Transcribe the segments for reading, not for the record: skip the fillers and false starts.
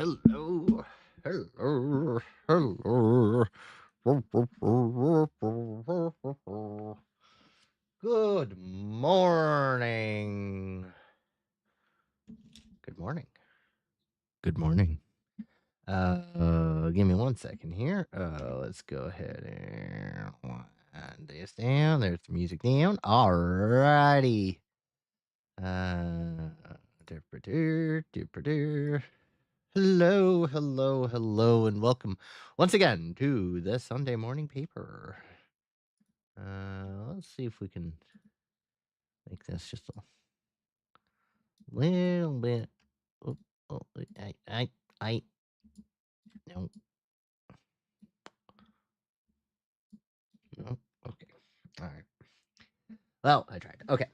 Hello, hello, hello. Good morning. Good morning. Good morning. Give me 1 second here. Let's go ahead and wind this down. There's the music down. Alrighty. Uh, dipper-doo. Hello, hello, hello, and welcome once again to the Sunday morning paper. Let's see if we can make this just a little bit. Oh, oh, I, no, no, okay, all right. Well, I tried. Okay.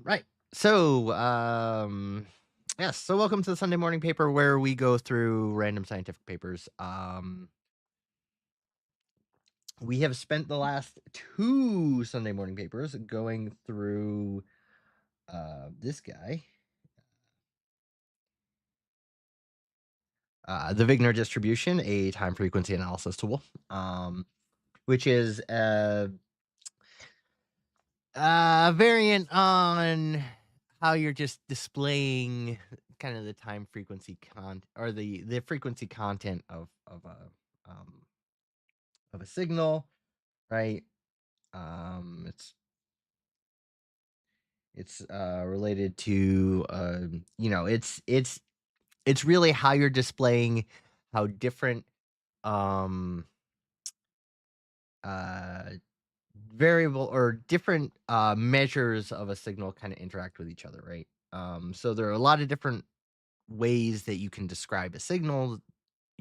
Right. So, yes. So, welcome to the Sunday morning paper where we go through random scientific papers. We have spent the last 2 Sunday morning papers going through this guy, the Wigner distribution, a time frequency analysis tool, which is a variant on how you're just displaying kind of the time frequency or the frequency content of a signal, right? It's related to it's really how you're displaying how different um uh variable or different measures of a signal kind of interact with each other, right? So there are a lot of different ways that you can describe a signal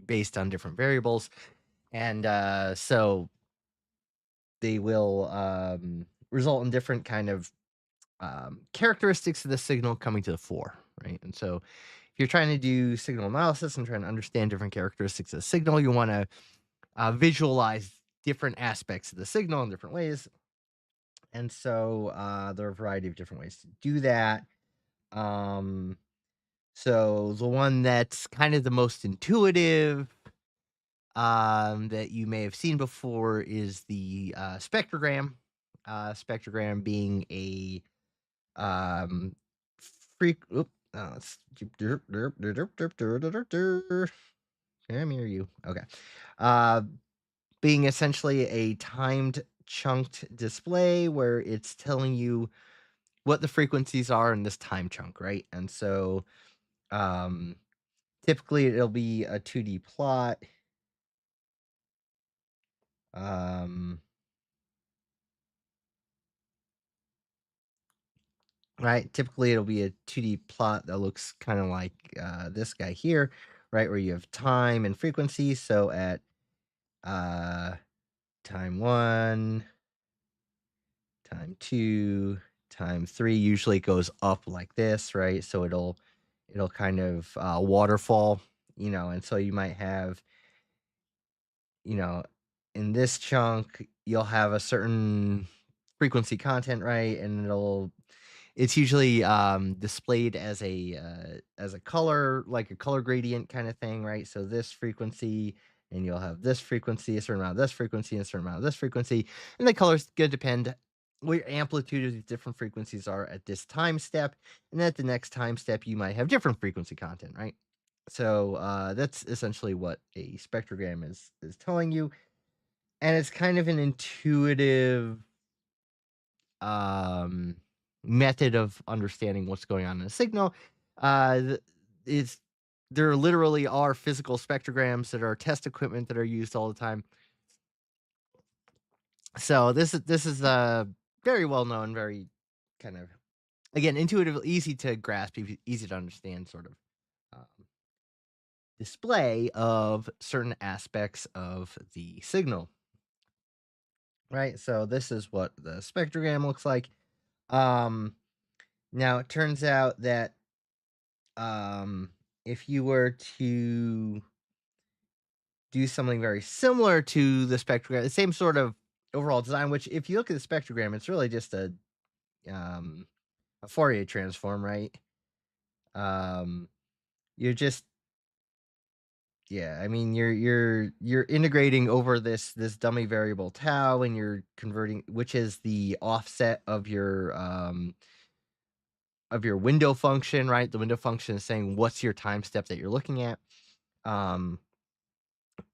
based on different variables, and so they will result in different kind of characteristics of the signal coming to the fore, right? And so if you're trying to do signal analysis and trying to understand different characteristics of the signal, you want to visualize different aspects of the signal in different ways. And so there are a variety of different ways to do that. So the one that's kind of the most intuitive that you may have seen before is the spectrogram. Spectrogram being a freak. Oop, let's come here, you. Okay. Being essentially a timed chunked display where it's telling you what the frequencies are in this time chunk, right? And so typically it'll be a 2D plot. Right? Typically it'll be a 2D plot that looks kind of like this guy here, right? Where you have time and frequency. So at time 1, time 2, time 3 usually goes up like this, right? So it'll kind of waterfall, and so you might have, in this chunk you'll have a certain frequency content, right? And it's usually displayed as a color, like a color gradient kind of thing, right? So this frequency, and you'll have this frequency, a certain amount of this frequency, and a certain amount of this frequency, and the color's gonna depend what your amplitude of these different frequencies are at this time step, and at the next time step you might have different frequency content, right? So that's essentially what a spectrogram is telling you, and it's kind of an intuitive um, method of understanding what's going on in a signal. Is there literally are physical spectrograms that are test equipment that are used all the time. So this is a very well known, very kind of, again, intuitive, easy to grasp, easy to understand sort of um, display of certain aspects of the signal. Right. So this is what the spectrogram looks like. Now it turns out that if you were to do something very similar to the spectrogram, the same sort of overall design, which if you look at the spectrogram, it's really just a Fourier transform, right? Um, you're just yeah, I mean, you're integrating over this dummy variable tau, and you're converting, which is the offset of your window function, right? The window function is saying what's your time step that you're looking at. Um,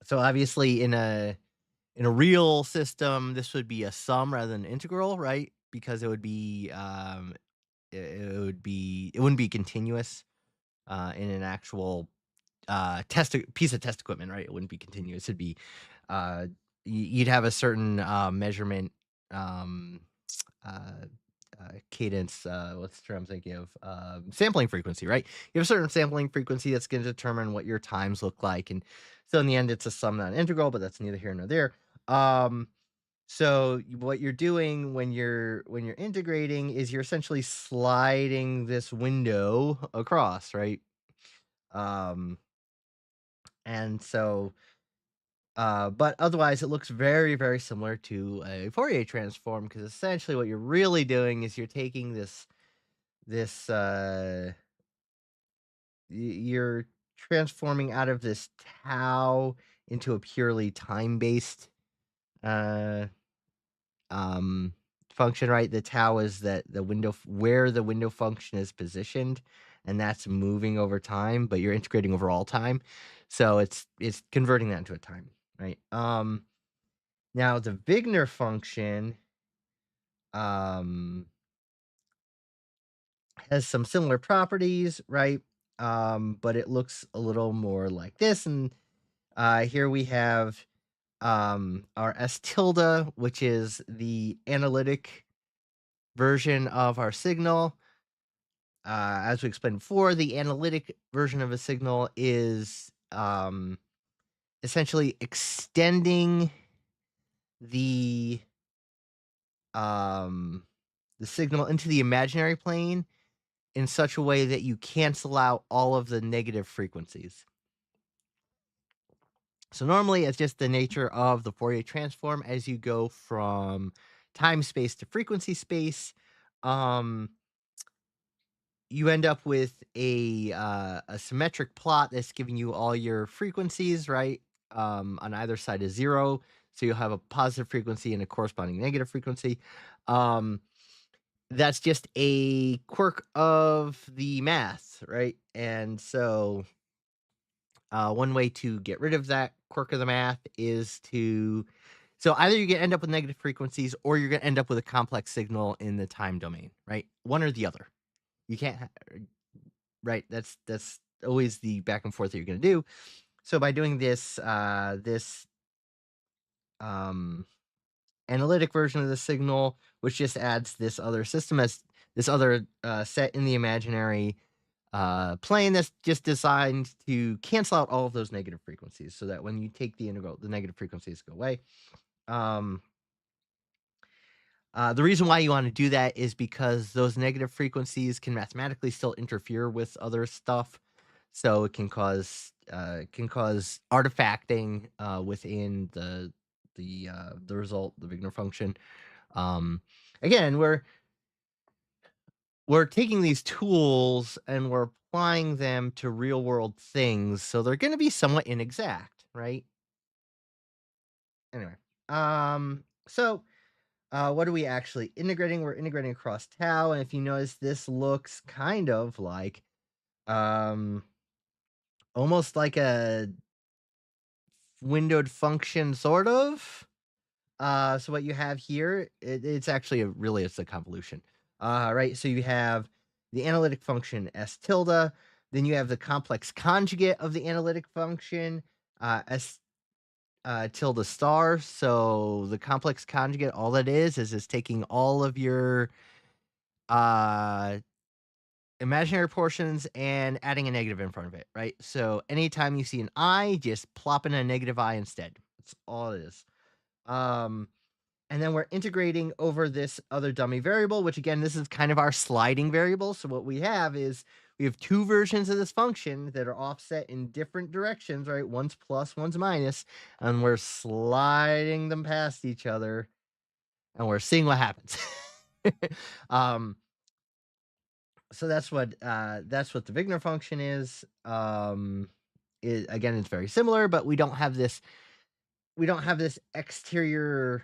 so obviously in a real system, this would be a sum rather than an integral, right? Because it wouldn't be continuous in an actual piece of test equipment, right? It wouldn't be continuous. It'd be uh, you'd have a certain measurement um, uh, cadence. What's the term I'm thinking of? Sampling frequency, right? You have a certain sampling frequency that's going to determine what your times look like, and so in the end, it's a sum, not an integral. But that's neither here nor there. What you're doing when you're integrating is you're essentially sliding this window across, right? Um, and so but otherwise, it looks very, very similar to a Fourier transform, because essentially what you're really doing is you're taking this you're transforming out of this tau into a purely time-based uh um function, right? The tau is that the where the window function is positioned, and that's moving over time, but you're integrating over all time. So it's converting that into a time, right? Now the Wigner function um, has some similar properties, right? But it looks a little more like this. And here we have our S tilde, which is the analytic version of our signal. As we explained before, the analytic version of a signal is essentially extending the um, the signal into the imaginary plane in such a way that you cancel out all of the negative frequencies. So normally it's just the nature of the Fourier transform as you go from time space to frequency space. Um, you end up with a symmetric plot that's giving you all your frequencies, right? On either side of zero. So you'll have a positive frequency and a corresponding negative frequency. Um, that's just a quirk of the math, right? And so one way to get rid of that quirk of the math is to so either you're gonna end up with negative frequencies or you're gonna end up with a complex signal in the time domain, right? One or the other. You can't right? That's always the back and forth that you're gonna do. So by doing this um analytic version of the signal, which just adds this other system as this other set in the imaginary plane that's just designed to cancel out all of those negative frequencies so that when you take the integral, the negative frequencies go away. Um, the reason why you want to do that is because those negative frequencies can mathematically still interfere with other stuff, so it can cause artifacting within the result, the Wigner function. Um, Again, we're taking these tools and we're applying them to real world things, so they're going to be somewhat inexact, right? Anyway, so what are we actually integrating? We're integrating across tau, and if you notice, this looks kind of like um, almost like a windowed function, sort of. So what you have here, it's actually it's a convolution. Right. So you have the analytic function S tilde, then you have the complex conjugate of the analytic function, S tilde star. So the complex conjugate, all that is taking all of your uh imaginary portions and adding a negative in front of it, right? So anytime you see an I, just plop in a negative I instead. That's all it is. Um And then we're integrating over this other dummy variable, which again, this is kind of our sliding variable. So what we have is we have two versions of this function that are offset in different directions, right? One's plus, one's minus, and we're sliding them past each other and we're seeing what happens. um, So that's what the Wigner function is. Again, it's very similar, but we don't have this exterior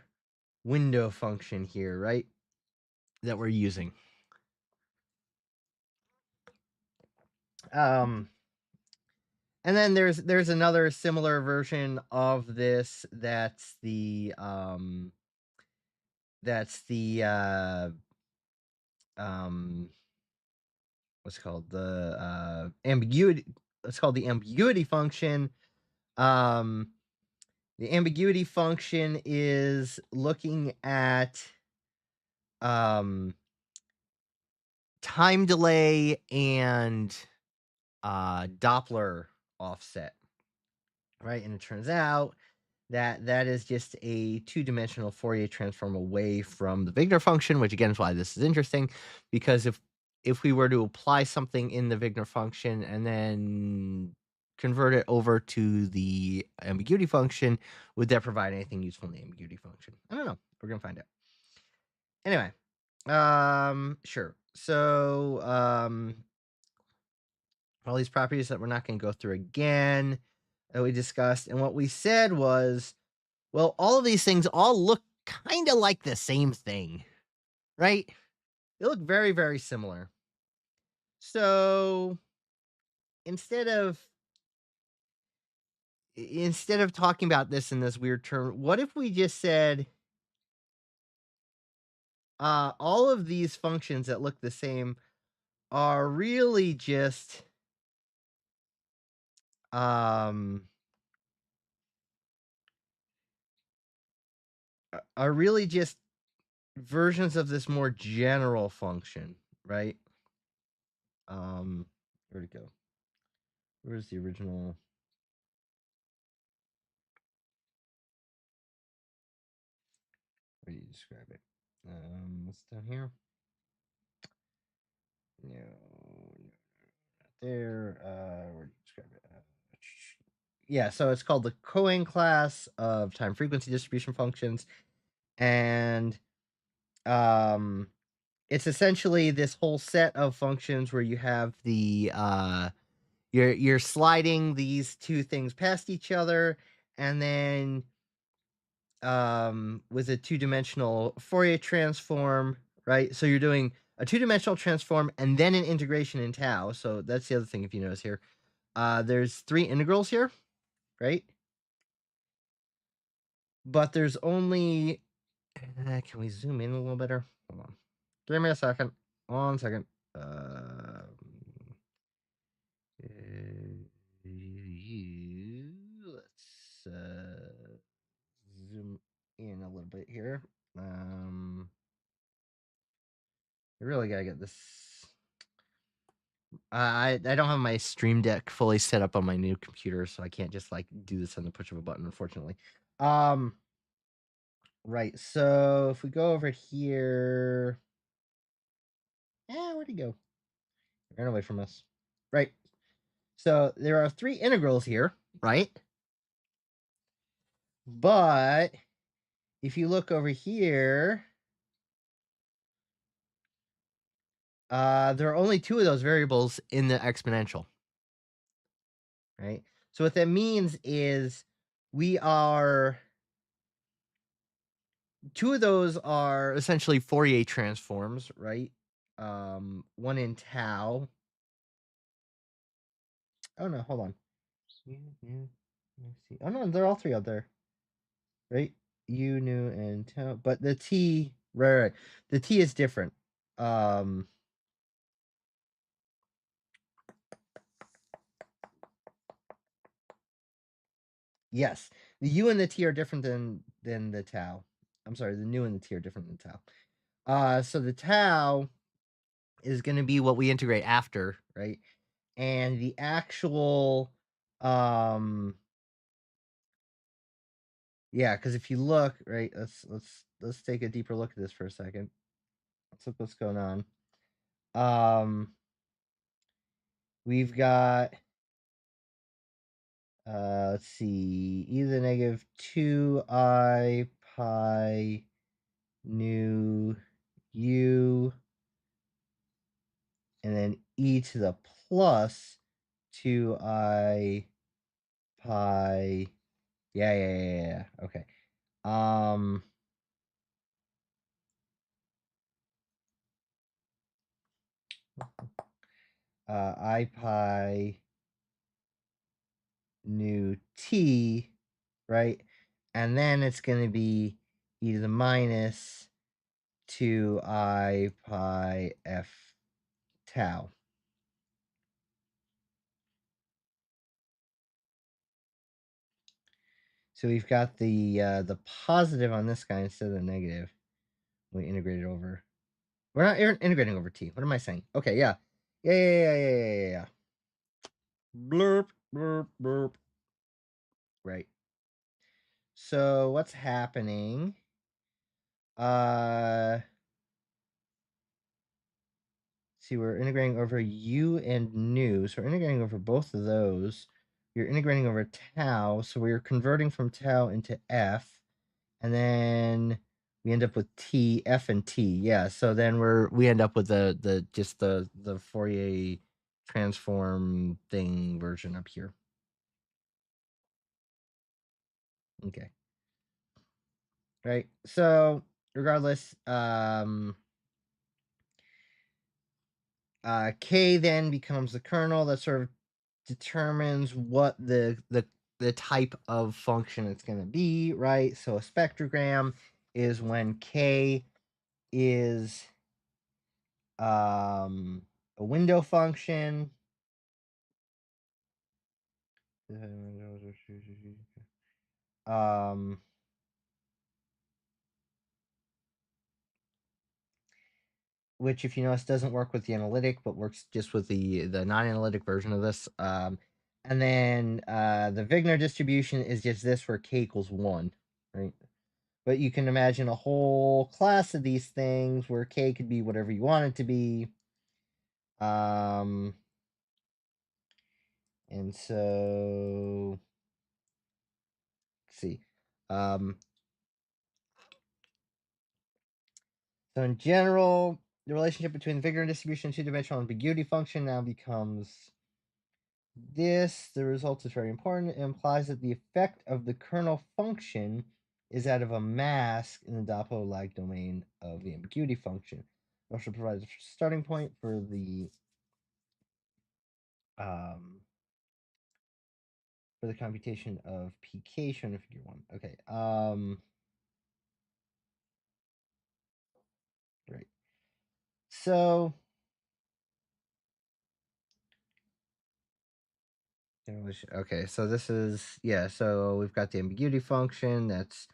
window function here, right? That we're using. And then there's another similar version of this that's the what's called the ambiguity. It's called the ambiguity function. The ambiguity function is looking at time delay and Doppler offset, right? And it turns out that that is just a two-dimensional Fourier transform away from the Wigner function, which again is why this is interesting, because if we were to apply something in the Wigner function and then convert it over to the ambiguity function, would that provide anything useful in the ambiguity function? I don't know. We're gonna find out. Anyway, sure. So all these properties that we're not going to go through again that we discussed, and what we said was, well, all of these things all look kind of like the same thing, right? They look very, very similar. So instead of talking about this in this weird term, what if we just said all of these functions that look the same are really just versions of this more general function, right? Where'd it go? Where's the original? How do you describe it? What's down here? No, not there. Where do you describe it? Yeah, so it's called the Cohen class of time frequency distribution functions, and it's essentially this whole set of functions where you have the you're sliding these two things past each other, and then with a two-dimensional Fourier transform, right? So you're doing a two-dimensional transform and then an integration in tau. So that's the other thing, if you notice here. There's three integrals here, right? But there's only... can we zoom in a little better? Hold on. Give me a second. 1 second. Let's zoom in a little bit here. I really gotta get this. I don't have my Stream Deck fully set up on my new computer, so I can't just like do this on the push of a button, unfortunately. Right. So if we go over here, where'd he go? He ran away from us. Right. So there are three integrals here, right? But if you look over here, there are only two of those variables in the exponential, right? So what that means is we are... two of those are essentially Fourier transforms, right? One in tau. Oh no, hold on. Oh no, they're all three out there, right? U, nu, and tau. But the t, right. The t is different. Yes, the u and the t are different than the tau. I'm sorry, the nu and the t are different than tau. So the tau is going to be what we integrate after, right? And the actual yeah, because if you look, right, let's take a deeper look at this for a second. Let's look what's going on. We've got let's see, e to the negative 2I pi nu u and then e to the plus 2I pi. Yeah. Okay. I pi nu t, right? And then it's going to be e to the minus 2I pi f tau. So we've got the positive on this guy instead of the negative. We integrate it over. We're not integrating over t. What am I saying? Okay, yeah. Yeah. Blurp. Right. So what's happening? See, we're integrating over u and nu. So we're integrating over both of those. You're integrating over tau. So we're converting from tau into f. And then we end up with t, f, and t. Yeah. So then we end up with the Fourier transform thing version up here. Okay. Right. So regardless, K then becomes the kernel that sort of determines what the type of function it's going to be, right? So a spectrogram is when K is a window function. Which, if you notice, doesn't work with the analytic, but works just with the non-analytic version of this. And then the Wigner distribution is just this, where k equals 1, right? But you can imagine a whole class of these things where k could be whatever you want it to be. And so, let's see. So in general, the relationship between the Wigner distribution and two-dimensional ambiguity function now becomes this. The result is very important. It implies that the effect of the kernel function is that of a mask in the Doppler-like domain of the ambiguity function. It also provides a starting point for the computation of pk shown in figure 1. Okay. Right. So okay, so this is, yeah, so we've got the ambiguity function that's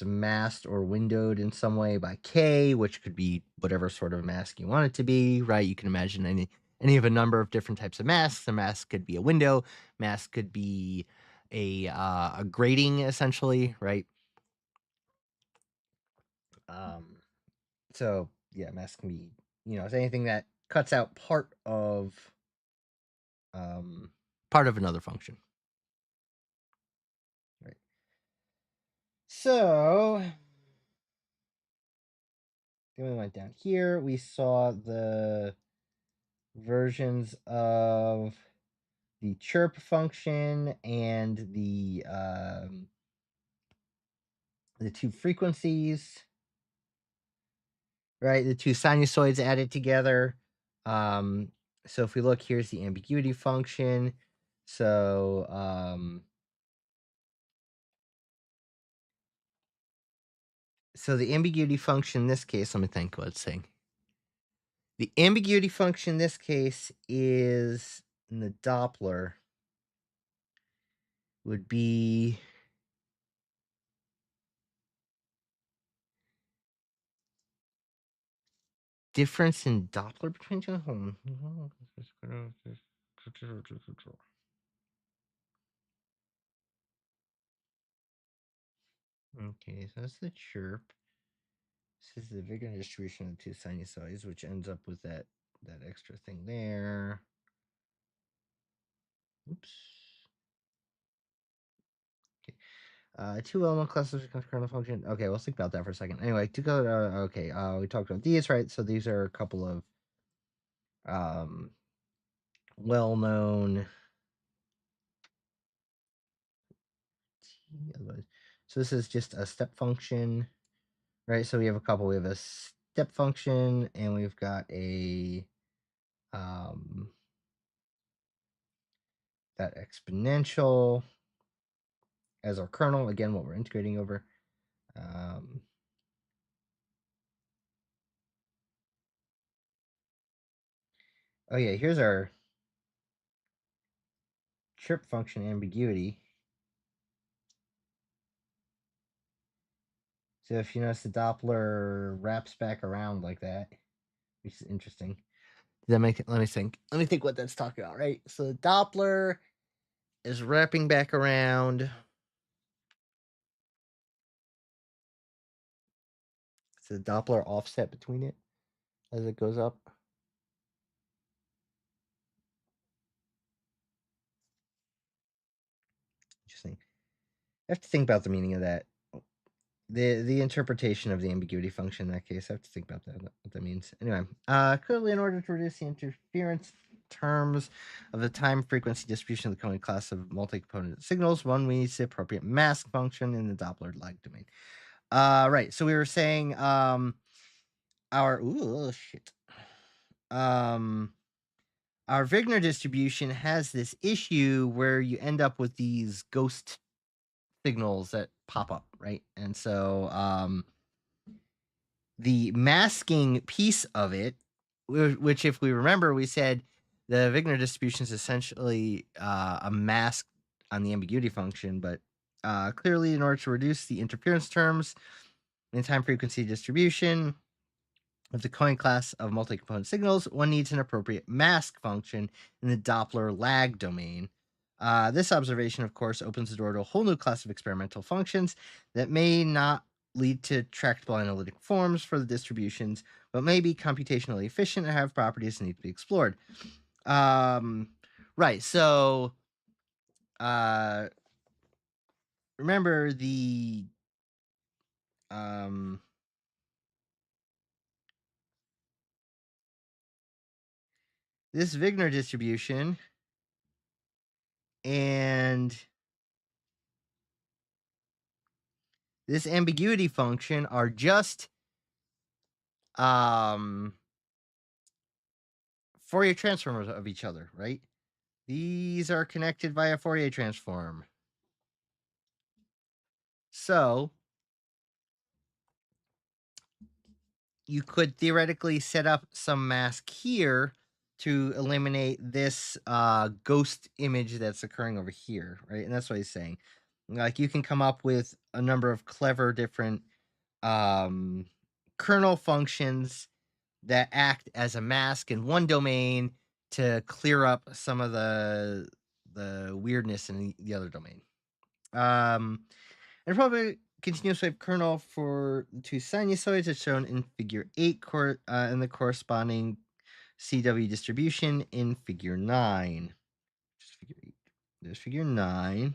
masked or windowed in some way by k, which could be whatever sort of mask you want it to be, right? You can imagine any of a number of different types of masks. A mask could be a window, mask could be a grating, essentially, right? So yeah, mask can be, it's anything that cuts out part of another function, right? So then we went down here. We saw the versions of the chirp function and the two frequencies, right? The two sinusoids added together. So if we look, here's the ambiguity function. So the ambiguity function in this case, let me think what it's saying. The ambiguity function in this case is in the Doppler would be difference in Doppler between two. Okay, so that's the chirp. This is the Wigner distribution of the two sinusoids, which ends up with that extra thing there. Oops. Okay. Two element classification kernel function. Okay, we'll think about that for a second. Anyway, to go. Okay. We talked about these, right? So these are a couple of well-known. So this is just a step function, right? So we have a couple. We have a step function, and we've got a that exponential as our kernel. Again, what we're integrating over. Oh yeah, here's our chirp function ambiguity. So if you notice, the Doppler wraps back around like that, which is interesting. Does that make it? Let me think. Let me think what that's talking about, right? So the Doppler is wrapping back around. So the Doppler offset between it as it goes up. Interesting. I have to think about the meaning of that. The interpretation of the ambiguity function in that case. I have to think about that, what that means. Anyway, clearly, in order to reduce the interference terms of the time frequency distribution of the Coney class of multi-component signals, one needs the appropriate mask function in the Doppler lag domain. Right. So we were saying our Wigner distribution has this issue where you end up with these ghost signals that pop up, right? And so the masking piece of it, which if we remember, we said the Wigner distribution is essentially a mask on the ambiguity function, but clearly in order to reduce the interference terms in time frequency distribution of the Cohen class of multi-component signals, one needs an appropriate mask function in the Doppler lag domain. This observation, of course, opens the door to a whole new class of experimental functions that may not lead to tractable analytic forms for the distributions, but may be computationally efficient and have properties that need to be explored. Right, so remember the this Wigner distribution and this ambiguity function are just Fourier transforms of each other, right? These are connected via Fourier transform. So you could theoretically set up some mask here to eliminate this ghost image that's occurring over here, right? And that's what he's saying. Like you can come up with a number of clever different kernel functions that act as a mask in one domain to clear up some of the weirdness in the other domain. And probably continuous wave kernel for the two sinusoids is shown in figure 8 and the corresponding CW distribution in figure 9. Just figure 8. There's figure 9.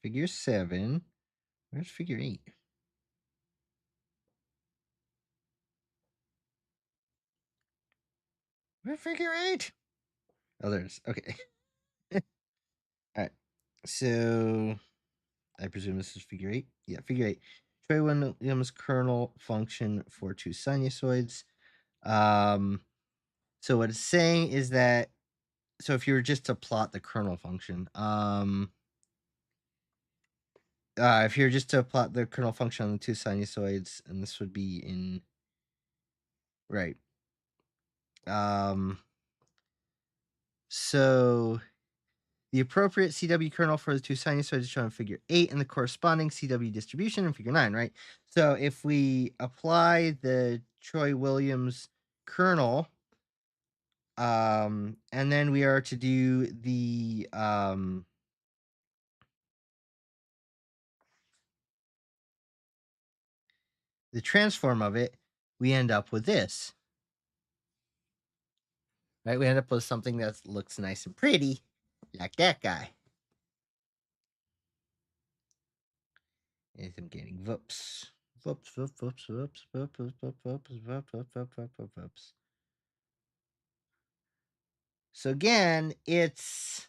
Figure 7. Where's figure 8? Where's figure 8? Oh, there's. Okay. All right. So I presume this is figure 8. Yeah, figure 8. Troy-Williams kernel function for two sinusoids. So what it's saying is that, so if you were just to plot the kernel function, if you're just to plot the kernel function on the two sinusoids, and this would be in, right. So the appropriate CW kernel for the two sinusoids is shown in figure 8 and the corresponding CW distribution in figure 9, right? So if we apply the Troy-Williams kernel, and then we are to do the transform of it, we end up with this. Right? We end up with something that looks nice and pretty, like that guy. Is I'm getting whoops. Whoops, whoops, whoops, whoops, whoops, whoops, whoops, whoops, whoops, whoops, whoops, whoops, whoops. So again, it's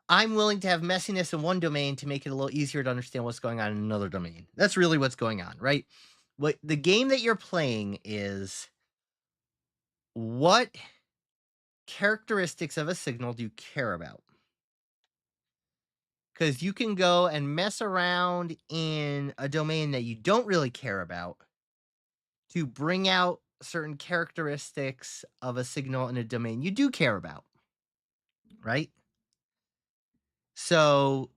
I'm willing to have messiness in one domain to make it a little easier to understand what's going on in another domain. That's really what's going on, right? What the game that you're playing is what characteristics of a signal do you care about? Because you can go and mess around in a domain that you don't really care about to bring out certain characteristics of a signal in a domain you do care about, right? So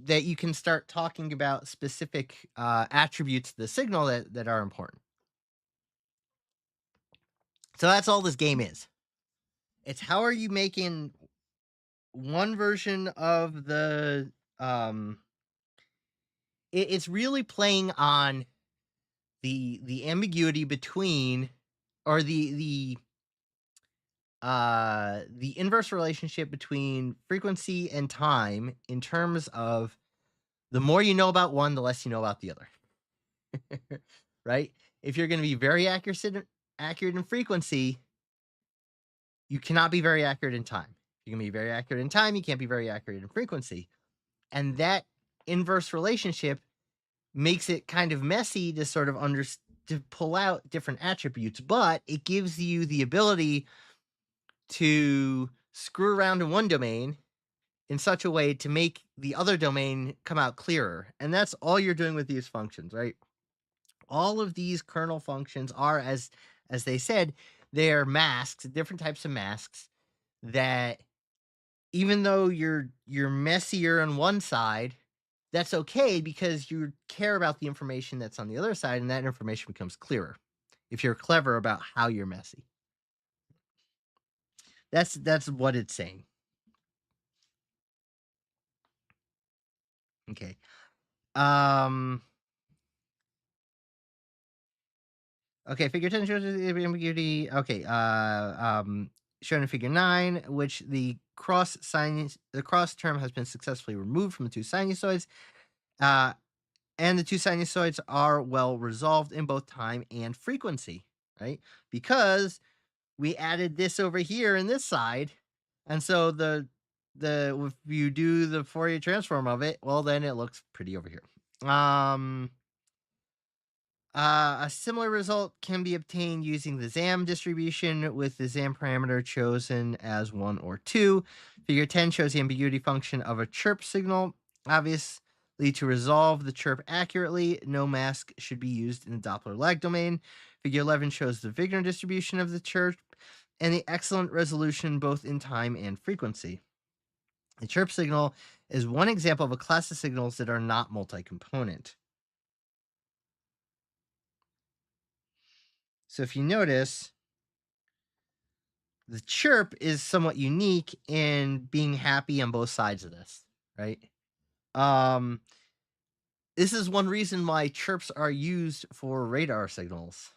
that you can start talking about specific attributes of the signal that are important. So that's all this game is. It's how are you making one version of the it's really playing on the ambiguity between or the inverse relationship between frequency and time in terms of the more you know about one, the less you know about the other. Right? If you're going to be very accurate in frequency, you cannot be very accurate in time. You can be very accurate in time, you can't be very accurate in frequency. And that inverse relationship makes it kind of messy to sort of to pull out different attributes, but it gives you the ability to screw around in one domain in such a way to make the other domain come out clearer. And that's all you're doing with these functions, right? All of these kernel functions are, as they said, they're masks, different types of masks that even though you're messier on one side, that's okay because you care about the information that's on the other side, and that information becomes clearer if you're clever about how you're messy. That's what it's saying. Okay. Um okay, figure 10 shows the ambiguity. Okay, shown in figure 9, which the cross term has been successfully removed from the two sinusoids. And the two sinusoids are well resolved in both time and frequency, right? Because we added this over here in this side, and so the if you do the Fourier transform of it, well, then it looks pretty over here. A similar result can be obtained using the ZAM distribution with the ZAM parameter chosen as 1 or 2. Figure 10 shows the ambiguity function of a chirp signal. Obviously, to resolve the chirp accurately, no mask should be used in the Doppler lag domain. Figure 11 shows the Wigner distribution of the chirp and the excellent resolution both in time and frequency. The chirp signal is one example of a class of signals that are not multi-component. So if you notice, the chirp is somewhat unique in being happy on both sides of this, right? Um, this is one reason why chirps are used for radar signals,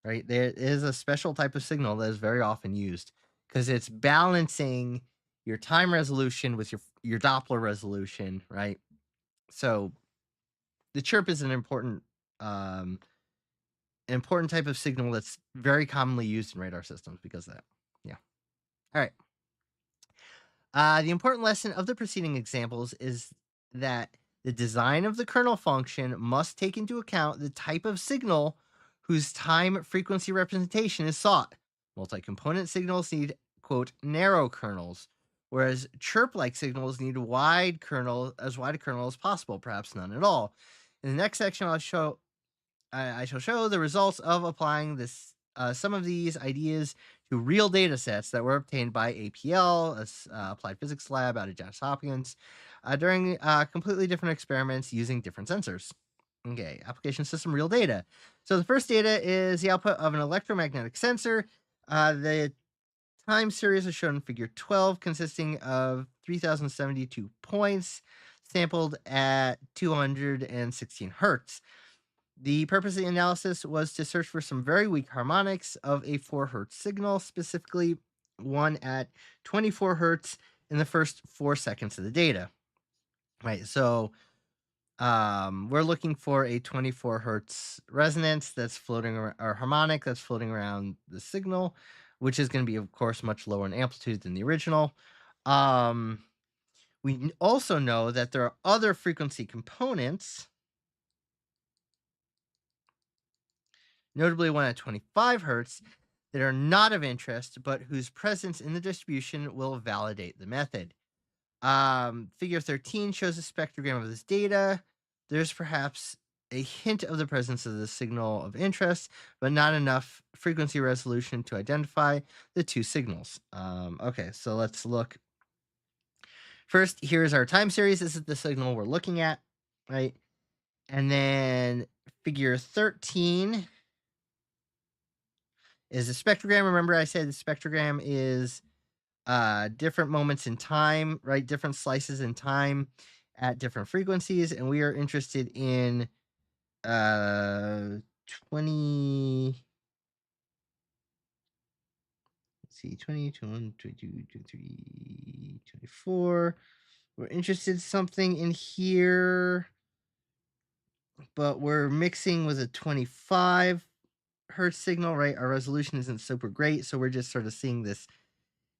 right? There is a special type of signal that is very often used because it's balancing your time resolution with your Doppler resolution, right? So the chirp is an important type of signal that's very commonly used in radar systems because of that. Yeah. All right. The important lesson of the preceding examples is that the design of the kernel function must take into account the type of signal whose time frequency representation is sought. Multi-component signals need, quote, narrow kernels, whereas chirp-like signals need wide a kernel as possible, perhaps none at all. In the next section, I shall show the results of applying some of these ideas to real data sets that were obtained by APL, Applied Physics Lab out of Johns Hopkins, during completely different experiments using different sensors. Okay, application system real data. So the first data is the output of an electromagnetic sensor. The time series is shown in figure 12, consisting of 3,072 points sampled at 216 hertz. The purpose of the analysis was to search for some very weak harmonics of a 4 hertz signal, specifically one at 24 hertz in the first 4 seconds of the data. Right, so We're looking for a 24 hertz resonance that's floating or harmonic that's floating around the signal, which is going to be, of course, much lower in amplitude than the original. Um, we also know that there are other frequency components, notably one at 25 hertz, that are not of interest, but whose presence in the distribution will validate the method. Figure 13 shows a spectrogram of this data. There's perhaps a hint of the presence of the signal of interest, but not enough frequency resolution to identify the two signals. Okay, so let's look. First, here's our time series. This is the signal we're looking at, right? And then figure 13 is a spectrogram. Remember, I said the spectrogram is different moments in time, right? Different slices in time at different frequencies, and we are interested in 20. Let's see, 20, 21, 22, 23, 24. We're interested in something in here, but we're mixing with a 25 hertz signal, right? Our resolution isn't super great, so we're just sort of seeing this.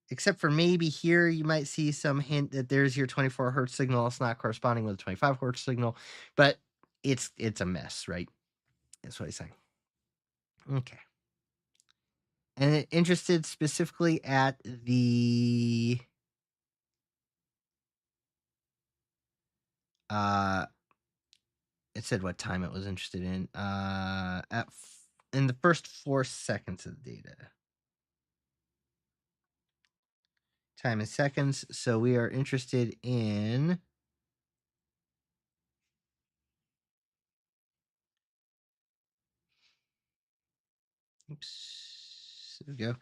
Except for maybe here, you might see some hint that there's your 24 hertz signal. It's not corresponding with a 25 hertz signal, but it's a mess, right? That's what he's saying. Okay. And interested specifically at the it said what time it was interested in. In the first 4 seconds of the data. Time in seconds. So we are interested in. Oops. There we go.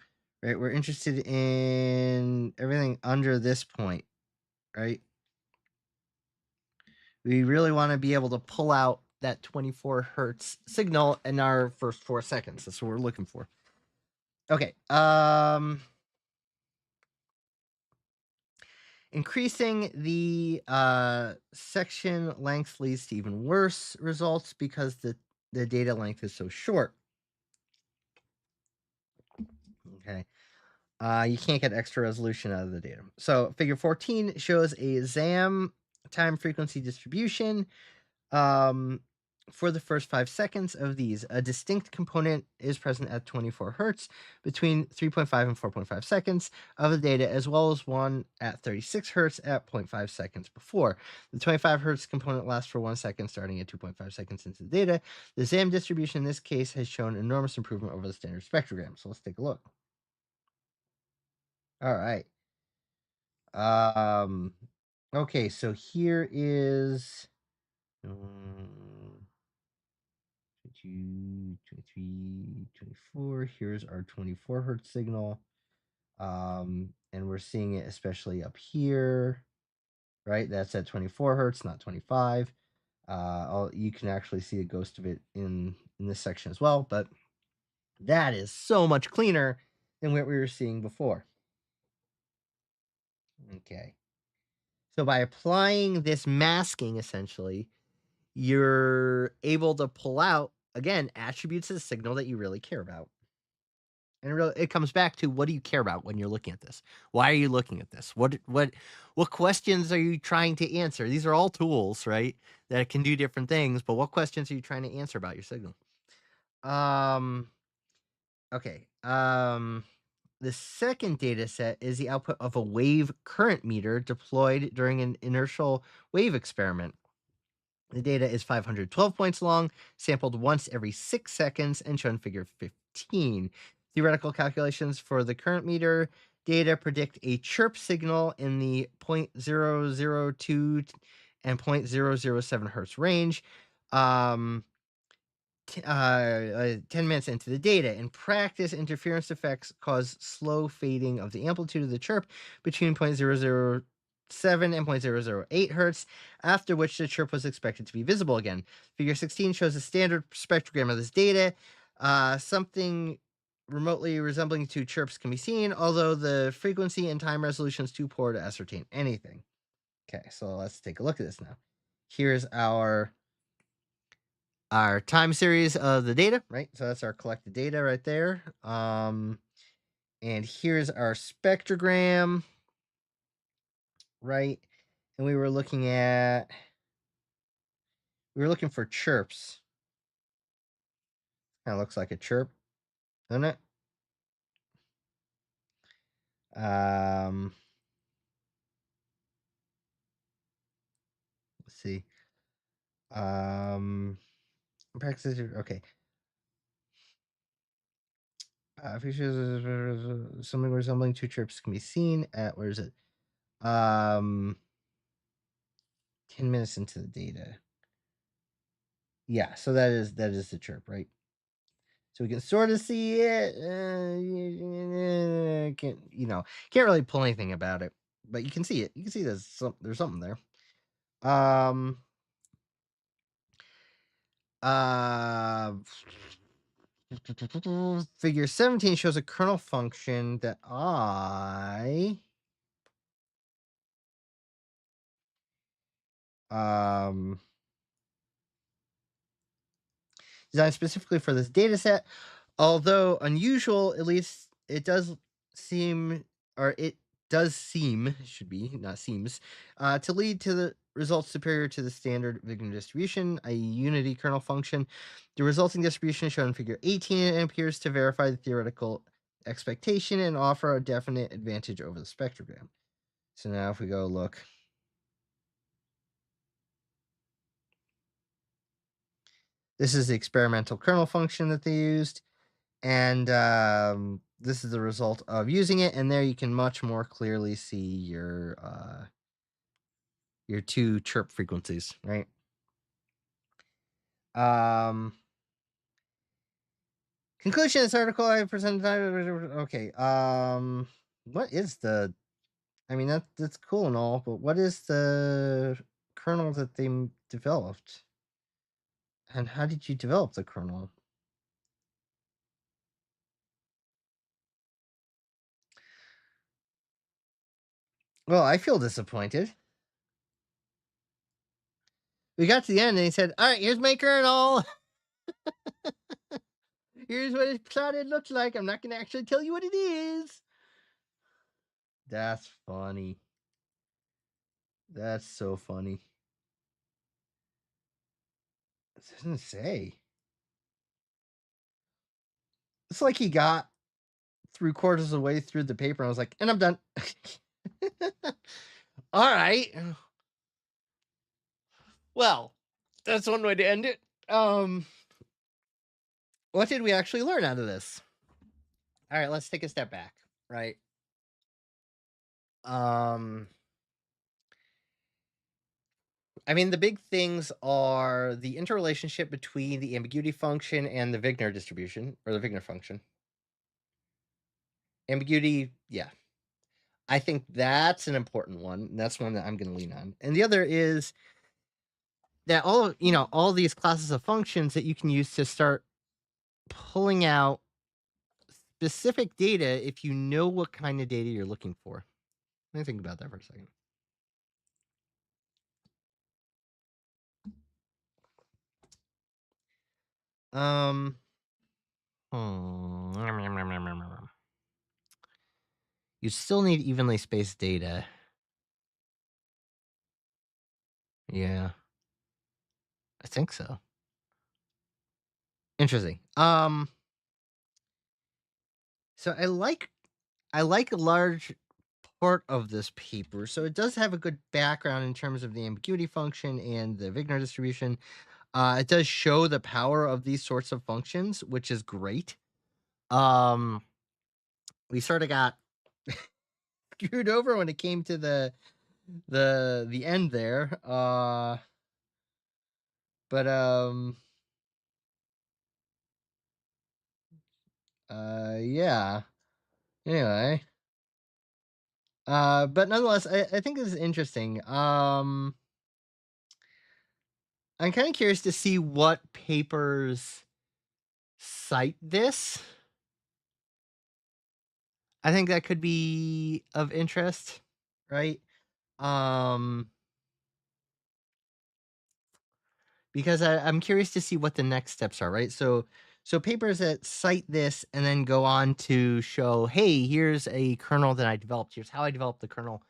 Right. We're interested in everything under this point, right? We really want to be able to pull out that 24 hertz signal in our first 4 seconds. That's what we're looking for. Okay. Increasing the section length leads to even worse results because the data length is so short. Okay. You can't get extra resolution out of the data. So figure 14 shows a ZAM time frequency distribution. For the first 5 seconds of these, a distinct component is present at 24 hertz between 3.5 and 4.5 seconds of the data, as well as one at 36 hertz at 0.5 seconds before. The 25 hertz component lasts for 1 second, starting at 2.5 seconds into the data. The ZAM distribution in this case has shown enormous improvement over the standard spectrogram. So let's take a look. All right. Okay, so here is 22, 23, 24. Here's our 24 hertz signal. And we're seeing it especially up here, right? That's at 24 hertz, not 25. You can actually see a ghost of it in this section as well, but that is so much cleaner than what we were seeing before. Okay. So by applying this masking, essentially, you're able to pull out, again, attributes of the signal that you really care about. And it comes back to, what do you care about when you're looking at this? Why are you looking at this? What questions are you trying to answer? These are all tools, right, that can do different things, but what questions are you trying to answer about your signal? Okay. The second data set is the output of a wave current meter deployed during an inertial wave experiment. The data is 512 points long, sampled once every 6 seconds, and shown figure 15. Theoretical calculations for the current meter data predict a chirp signal in the 0.002 and 0.007 hertz range. 10 minutes into the data. In practice, interference effects cause slow fading of the amplitude of the chirp between 0.007 and 0.008 hertz, after which the chirp was expected to be visible again. Figure 16 shows a standard spectrogram of this data. Something remotely resembling to chirps can be seen, although the frequency and time resolution is too poor to ascertain anything. Okay, so let's take a look at this now. here's our time series of the data, right? So that's our collected data right there. And here's our spectrogram, right? And we were looking for chirps. Kind of looks like a chirp, doesn't it? Let's see. Practice. Okay. Features something resembling two chirps can be seen at, where is it? 10 minutes into the data. Yeah, so that is the chirp, right? So we can sort of see it. Can't really pull anything about it, but you can see it. You can see there's something there. Figure 17 shows a kernel function that I designed specifically for this data set. Although unusual, at least it does seem, it should be, not seems, to lead to the results superior to the standard Wigner distribution, i.e. unity kernel function. The resulting distribution shown in figure 18 appears to verify the theoretical expectation and offer a definite advantage over the spectrogram. So now if we go look, this is the experimental kernel function that they used. And this is the result of using it, and there you can much more clearly see your two chirp frequencies, right? Conclusion of this article I presented. Okay. What is the? I mean, that's cool and all, but what is the kernel that they developed? And how did you develop the kernel? Well, I feel disappointed. We got to the end and he said, "All right, here's my kernel. Here's what it plotted looks like. I'm not going to actually tell you what it is." That's funny. That's so funny. It doesn't say. It's like he got three-quarters of the way through the paper and I was like, and I'm done. All right. Well, that's one way to end it. What did we actually learn out of this? All right, let's take a step back, right? I mean, the big things are the interrelationship between the ambiguity function and the Wigner distribution, or the Wigner function. Ambiguity, yeah. I think that's an important one. And that's one that I'm going to lean on. And the other is that all these classes of functions that you can use to start pulling out specific data if you know what kind of data you're looking for. Let me think about that for a second. You still need evenly spaced data. Yeah. I think so. Interesting. So I like a large part of this paper. So it does have a good background in terms of the ambiguity function and the Wigner distribution. It does show the power of these sorts of functions, which is great. We sort of got screwed over when it came to the end there. But yeah. Anyway. But nonetheless, I think this is interesting. I'm kind of curious to see what papers cite this. I think that could be of interest, right? because I'm curious to see what the next steps are, right? So papers that cite this and then go on to show, hey, here's a kernel that I developed. Here's how I developed the kernel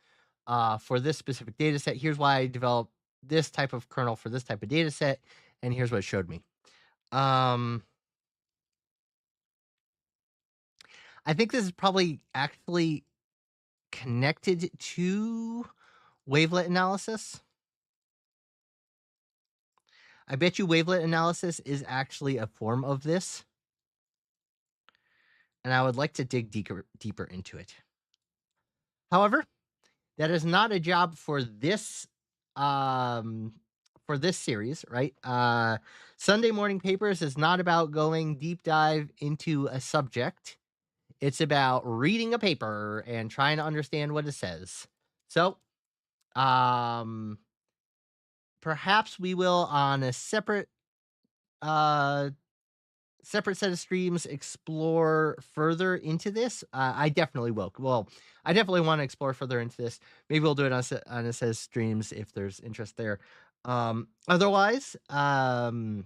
for this specific data set. Here's why I developed this type of kernel for this type of data set, and here's what it showed me. Um, I think this is probably actually connected to wavelet analysis. I bet you wavelet analysis is actually a form of this. And I would like to dig deeper into it. However, that is not a job for this series, right? Sunday Morning Papers is not about going deep dive into a subject. It's about reading a paper and trying to understand what it says. So, perhaps we will on a separate set of streams explore further into this. I definitely will. Well, I definitely want to explore further into this. Maybe we'll do it on a set of streams if there's interest there. Otherwise, as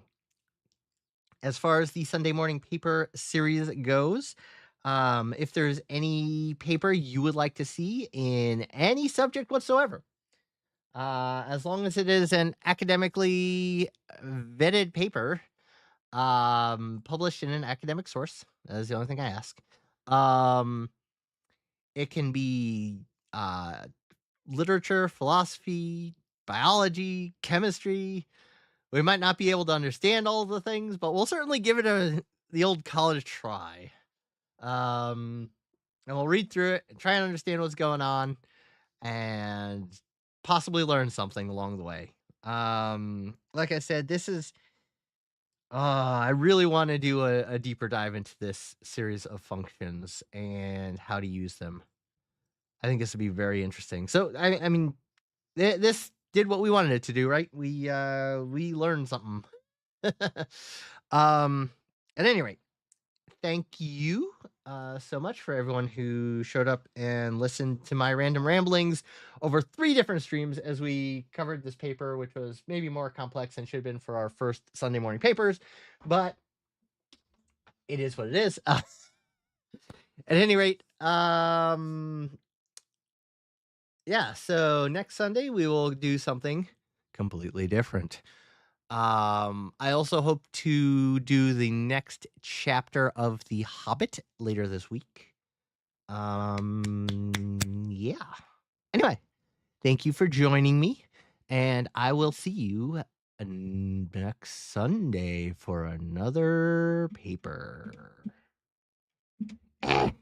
far as the Sunday Morning Paper series goes, if there's any paper you would like to see in any subject whatsoever, as long as it is an academically vetted paper, published in an academic source, that is the only thing I ask. It can be literature, philosophy, biology, chemistry. We might not be able to understand all of the things, but we'll certainly give it the old college try. And we'll read through it and try and understand what's going on and possibly learn something along the way. Like I said, this is I really want to do a deeper dive into this series of functions and how to use them. I think this would be very interesting. So, I mean, this did what we wanted it to do, right? We learned something. At any rate, thank you so much for everyone who showed up and listened to my random ramblings over 3 different streams as we covered this paper, which was maybe more complex than should have been for our first Sunday morning papers, but it is what it is. At any rate, yeah, so next Sunday we will do something completely different. I also hope to do the next chapter of The Hobbit later this week. Yeah. Anyway, thank you for joining me, and I will see you next Sunday for another paper. I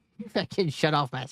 can shut off my